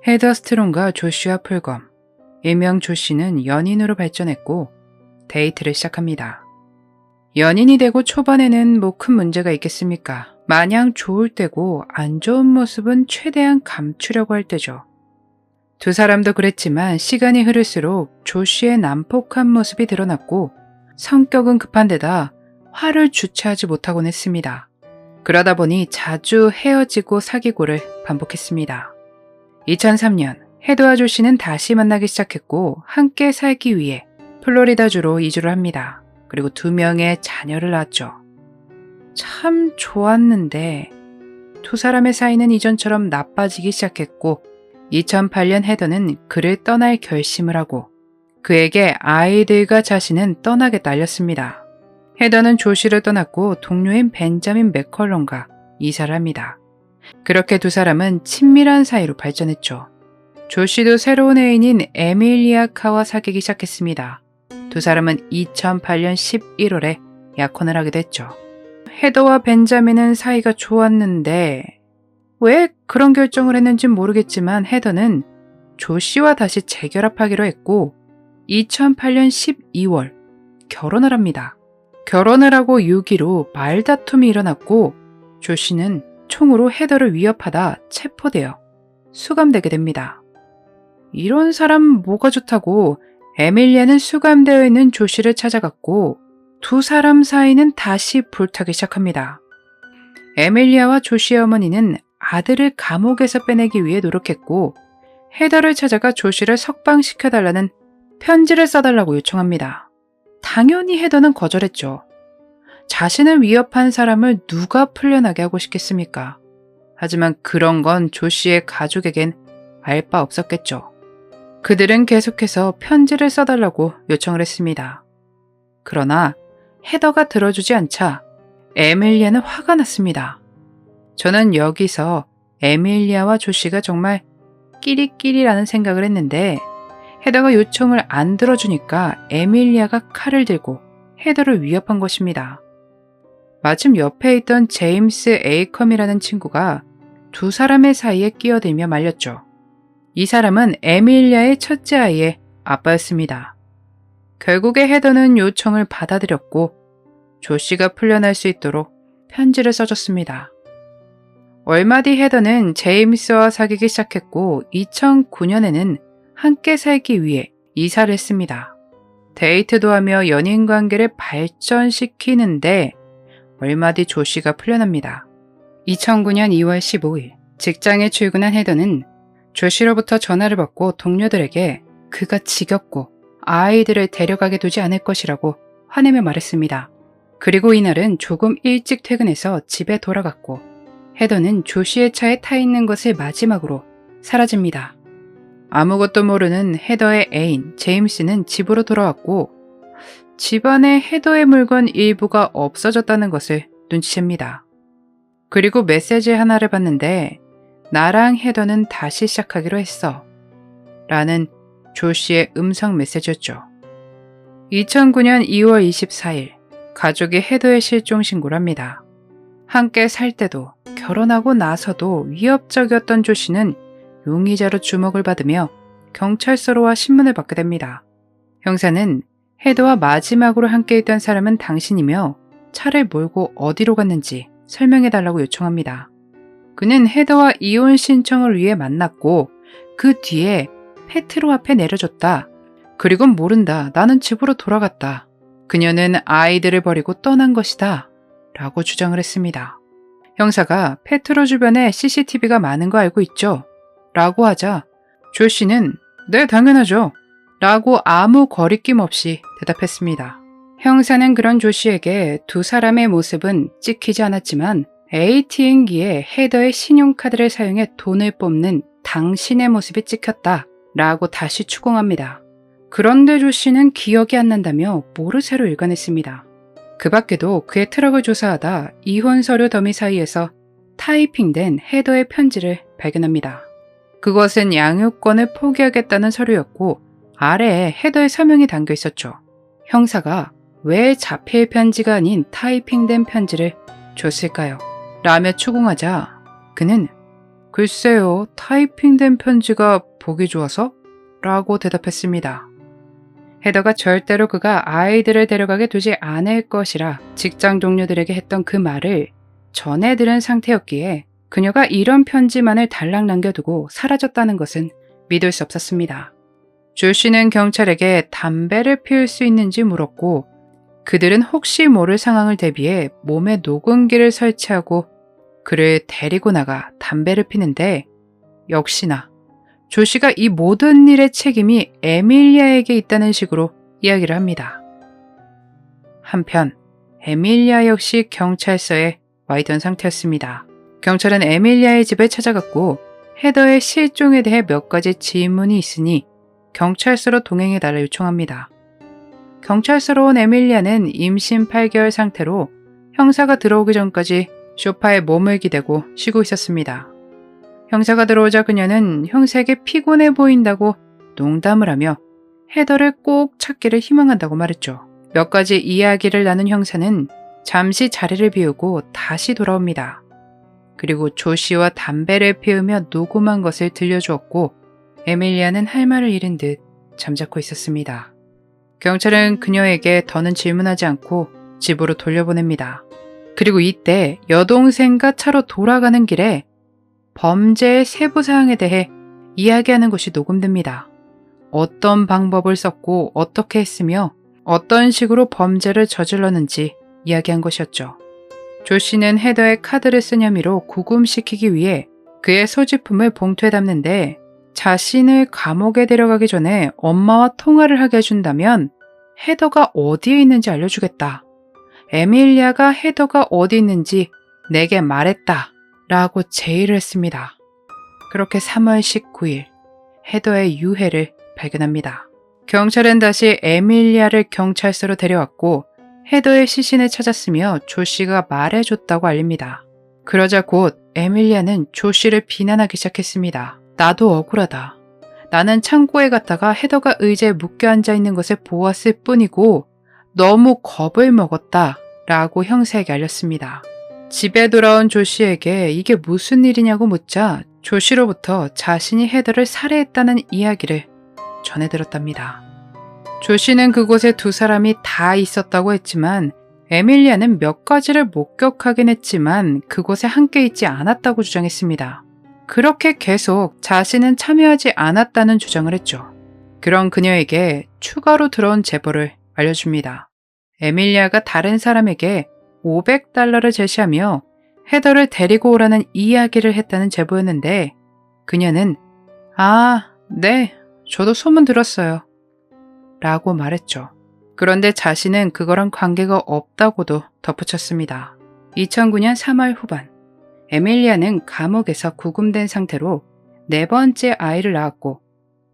헤더 스트롱과 조슈아 풀검, 일명 조씨는 연인으로 발전했고 데이트를 시작합니다. 연인이 되고 초반에는 뭐 큰 문제가 있겠습니까? 마냥 좋을 때고 안 좋은 모습은 최대한 감추려고 할 때죠. 두 사람도 그랬지만 시간이 흐를수록 조씨의 난폭한 모습이 드러났고 성격은 급한 데다 화를 주체하지 못하곤 했습니다. 그러다 보니 자주 헤어지고 사귀고를 반복했습니다. 2003년 헤더와 조씨는 다시 만나기 시작했고 함께 살기 위해 플로리다주로 이주를 합니다. 그리고 2명의 자녀를 낳았죠. 참 좋았는데 두 사람의 사이는 이전처럼 나빠지기 시작했고 2008년 헤더는 그를 떠날 결심을 하고 그에게 아이들과 자신은 떠나겠다 알렸습니다. 헤더는 조씨를 떠났고 동료인 벤자민 맥컬럼과 이사를 합니다. 그렇게 두 사람은 친밀한 사이로 발전했죠. 조씨도 새로운 애인인 에밀리아 카와 사귀기 시작했습니다. 두 사람은 2008년 11월에 약혼을 하게 됐죠. 헤더와 벤자민은 사이가 좋았는데 왜 그런 결정을 했는지 모르겠지만 헤더는 조씨와 다시 재결합하기로 했고 2008년 12월 결혼을 합니다. 결혼을 하고 6.15 말다툼이 일어났고 조씨는 총으로 헤더를 위협하다 체포되어 수감되게 됩니다. 이런 사람 뭐가 좋다고 에밀리아는 수감되어 있는 조씨를 찾아갔고 두 사람 사이는 다시 불타기 시작합니다. 에밀리아와 조씨의 어머니는 아들을 감옥에서 빼내기 위해 노력했고 헤더를 찾아가 조씨를 석방시켜달라는 편지를 써달라고 요청합니다. 당연히 헤더는 거절했죠. 자신을 위협한 사람을 누가 풀려나게 하고 싶겠습니까? 하지만 그런 건 조씨의 가족에겐 알 바 없었겠죠. 그들은 계속해서 편지를 써달라고 요청을 했습니다. 그러나 헤더가 들어주지 않자 에밀리아는 화가 났습니다. 저는 여기서 에밀리아와 조씨가 정말 끼리끼리라는 생각을 했는데 헤더가 요청을 안 들어주니까 에밀리아가 칼을 들고 헤더를 위협한 것입니다. 마침 옆에 있던 제임스 에이컴이라는 친구가 두 사람의 사이에 끼어들며 말렸죠. 이 사람은 에밀리아의 첫째 아이의 아빠였습니다. 결국에 헤더는 요청을 받아들였고 조씨가 풀려날 수 있도록 편지를 써줬습니다. 얼마 뒤 헤더는 제임스와 사귀기 시작했고 2009년에는 함께 살기 위해 이사를 했습니다. 데이트도 하며 연인 관계를 발전시키는데 얼마 뒤 조씨가 풀려납니다. 2009년 2월 15일 직장에 출근한 헤더는 조씨로부터 전화를 받고 동료들에게 그가 지겹고 아이들을 데려가게 두지 않을 것이라고 화내며 말했습니다. 그리고 이날은 조금 일찍 퇴근해서 집에 돌아갔고 헤더는 조씨의 차에 타 있는 것을 마지막으로 사라집니다. 아무것도 모르는 헤더의 애인 제임스는 집으로 돌아왔고 집안에 헤더의 물건 일부가 없어졌다는 것을 눈치챕니다. 그리고 메시지 하나를 봤는데 나랑 헤더는 다시 시작하기로 했어 라는 조씨의 음성 메시지였죠. 2009년 2월 24일 가족이 헤더의 실종 신고를 합니다. 함께 살 때도 결혼하고 나서도 위협적이었던 조씨는 용의자로 주목을 받으며 경찰서로와 신문을 받게 됩니다. 형사는 헤더와 마지막으로 함께 있던 사람은 당신이며 차를 몰고 어디로 갔는지 설명해달라고 요청합니다. 그는 헤더와 이혼 신청을 위해 만났고 그 뒤에 페트로 앞에 내려줬다. 그리고 모른다. 나는 집으로 돌아갔다. 그녀는 아이들을 버리고 떠난 것이다. 라고 주장을 했습니다. 형사가 페트로 주변에 CCTV가 많은 거 알고 있죠? 라고 하자 조씨는 네 당연하죠. 라고 아무 거리낌 없이 대답했습니다. 형사는 그런 조씨에게 두 사람의 모습은 찍히지 않았지만 ATM기에 헤더의 신용카드를 사용해 돈을 뽑는 당신의 모습이 찍혔다 라고 다시 추궁합니다. 그런데 조씨는 기억이 안 난다며 모르쇠로 일관했습니다. 그 밖에도 그의 트럭을 조사하다 이혼 서류 더미 사이에서 타이핑된 헤더의 편지를 발견합니다. 그것은 양육권을 포기하겠다는 서류였고 아래에 헤더의 서명이 담겨 있었죠. 형사가 왜 자필 편지가 아닌 타이핑된 편지를 줬을까요? 라며 추궁하자 그는 글쎄요, 타이핑된 편지가 보기 좋아서? 라고 대답했습니다. 헤더가 절대로 그가 아이들을 데려가게 두지 않을 것이라 직장 동료들에게 했던 그 말을 전해 들은 상태였기에 그녀가 이런 편지만을 달랑 남겨두고 사라졌다는 것은 믿을 수 없었습니다. 조 씨는 경찰에게 담배를 피울 수 있는지 물었고 그들은 혹시 모를 상황을 대비해 몸에 녹음기를 설치하고 그를 데리고 나가 담배를 피는데 역시나 조 씨가 이 모든 일의 책임이 에밀리아에게 있다는 식으로 이야기를 합니다. 한편 에밀리아 역시 경찰서에 와 있던 상태였습니다. 경찰은 에밀리아의 집을 찾아갔고 헤더의 실종에 대해 몇 가지 질문이 있으니 경찰서로 동행해달라 요청합니다. 경찰서로 온 에밀리아는 임신 8개월 상태로 형사가 들어오기 전까지 소파에 몸을 기대고 쉬고 있었습니다. 형사가 들어오자 그녀는 형사에게 피곤해 보인다고 농담을 하며 헤더를 꼭 찾기를 희망한다고 말했죠. 몇 가지 이야기를 나눈 형사는 잠시 자리를 비우고 다시 돌아옵니다. 그리고 조 씨와 담배를 피우며 녹음한 것을 들려주었고 에밀리아는 할 말을 잃은 듯 잠자코 있었습니다. 경찰은 그녀에게 더는 질문하지 않고 집으로 돌려보냅니다. 그리고 이때 여동생과 차로 돌아가는 길에 범죄의 세부 사항에 대해 이야기하는 것이 녹음됩니다. 어떤 방법을 썼고 어떻게 했으며 어떤 식으로 범죄를 저질렀는지 이야기한 것이었죠. 조 씨는 헤더의 카드를 쓴 혐의로 구금시키기 위해 그의 소지품을 봉투에 담는데 자신을 감옥에 데려가기 전에 엄마와 통화를 하게 해준다면 헤더가 어디에 있는지 알려주겠다. 에밀리아가 헤더가 어디 있는지 내게 말했다. 라고 제의를 했습니다. 그렇게 3월 19일 헤더의 유해를 발견합니다. 경찰은 다시 에밀리아를 경찰서로 데려왔고 헤더의 시신을 찾았으며 조 씨가 말해줬다고 알립니다. 그러자 곧 에밀리아는 조 씨를 비난하기 시작했습니다. 나도 억울하다. 나는 창고에 갔다가 헤더가 의자에 묶여 앉아 있는 것을 보았을 뿐이고 너무 겁을 먹었다 라고 형사에게 알렸습니다. 집에 돌아온 조 씨에게 이게 무슨 일이냐고 묻자 조 씨로부터 자신이 헤더를 살해했다는 이야기를 전해 들었답니다. 조 씨는 그곳에 두 사람이 다 있었다고 했지만 에밀리아는 몇 가지를 목격하긴 했지만 그곳에 함께 있지 않았다고 주장했습니다. 그렇게 계속 자신은 참여하지 않았다는 주장을 했죠. 그런 그녀에게 추가로 들어온 제보를 알려줍니다. 에밀리아가 다른 사람에게 $500를 제시하며 헤더를 데리고 오라는 이야기를 했다는 제보였는데 그녀는 네, 저도 소문 들었어요. 라고 말했죠. 그런데 자신은 그거랑 관계가 없다고도 덧붙였습니다. 2009년 3월 후반 에밀리아는 감옥에서 구금된 상태로 네 번째 아이를 낳았고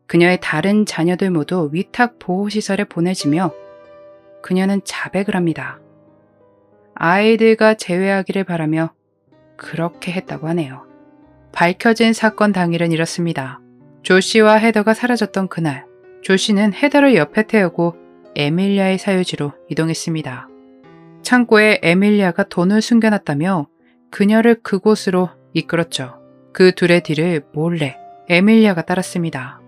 그녀의 다른 자녀들 모두 위탁보호시설에 보내지며 그녀는 자백을 합니다. 아이들과 재회하기를 바라며 그렇게 했다고 하네요. 밝혀진 사건 당일은 이렇습니다. 조 씨와 헤더가 사라졌던 그날 조 씨는 헤더를 옆에 태우고 에밀리아의 사유지로 이동했습니다. 창고에 에밀리아가 돈을 숨겨놨다며 그녀를 그곳으로 이끌었죠. 그 둘의 뒤를 몰래 에밀리아가 따랐습니다.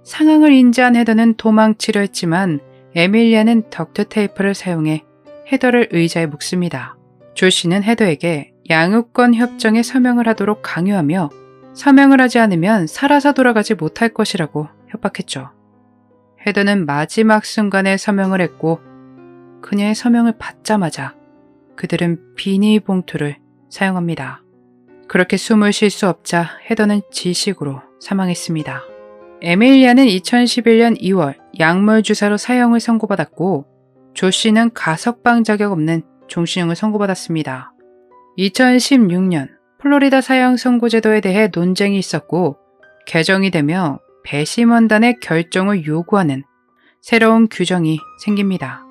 상황을 인지한 헤더는 도망치려 했지만 에밀리아는 덕트 테이프를 사용해 헤더를 의자에 묶습니다. 조 씨는 헤더에게 양육권 협정에 서명을 하도록 강요하며 서명을 하지 않으면 살아서 돌아가지 못할 것이라고 협박했죠. 헤더는 마지막 순간에 서명을 했고 그녀의 서명을 받자마자 그들은 비닐봉투를 사용합니다. 그렇게 숨을 쉴 수 없자 헤더는 질식으로 사망했습니다. 에밀리아는 2011년 2월 약물 주사로 사형을 선고받았고 조 씨는 가석방 자격 없는 종신형을 선고받았습니다. 2016년 플로리다 사형 선고제도에 대해 논쟁이 있었고 개정이 되며 배심원단의 결정을 요구하는 새로운 규정이 생깁니다.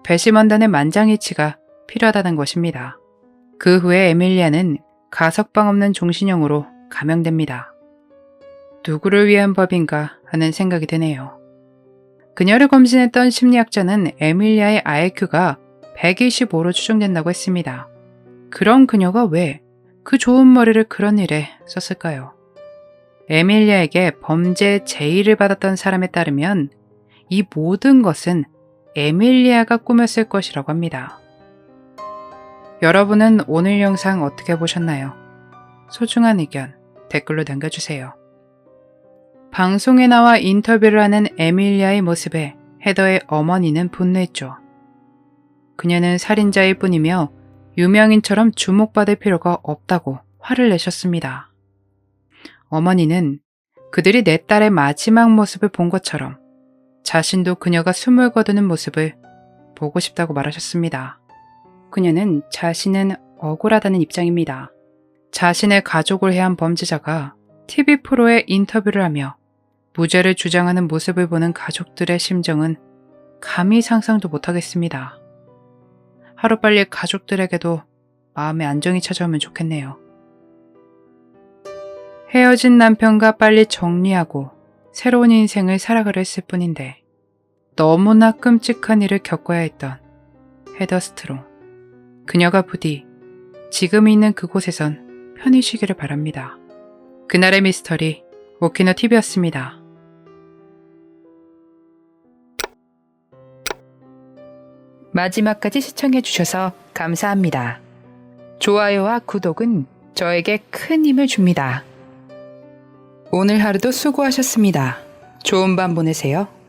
배심원단의 만장일치가 필요하다는 것입니다. 그 후에 에밀리아는 가석방 없는 종신형으로 감형됩니다. 누구를 위한 법인가 하는 생각이 드네요. 그녀를 검진했던 심리학자는 에밀리아의 IQ가 125로 추정된다고 했습니다. 그런 그녀가 왜 그 좋은 머리를 그런 일에 썼을까요? 에밀리아에게 범죄의 제의를 받았던 사람에 따르면 이 모든 것은 에밀리아가 꾸몄을 것이라고 합니다. 여러분은 오늘 영상 어떻게 보셨나요? 소중한 의견 댓글로 남겨주세요. 방송에 나와 인터뷰를 하는 에밀리아의 모습에 헤더의 어머니는 분노했죠. 그녀는 살인자일 뿐이며 유명인처럼 주목받을 필요가 없다고 화를 내셨습니다. 어머니는 그들이 내 딸의 마지막 모습을 본 것처럼 자신도 그녀가 숨을 거두는 모습을 보고 싶다고 말하셨습니다. 그녀는 자신은 억울하다는 입장입니다. 자신의 가족을 해한 범죄자가 TV 프로에 인터뷰를 하며 무죄를 주장하는 모습을 보는 가족들의 심정은 감히 상상도 못하겠습니다. 하루빨리 가족들에게도 마음의 안정이 찾아오면 좋겠네요. 헤어진 남편과 빨리 정리하고 새로운 인생을 살아가려 했을 뿐인데 너무나 끔찍한 일을 겪어야 했던 헤더 스트롱. 그녀가 부디 지금 있는 그곳에선 편히 쉬기를 바랍니다. 그날의 미스터리 오키노 TV였습니다. 마지막까지 시청해주셔서 감사합니다. 좋아요와 구독은 저에게 큰 힘을 줍니다. 오늘 하루도 수고하셨습니다. 좋은 밤 보내세요.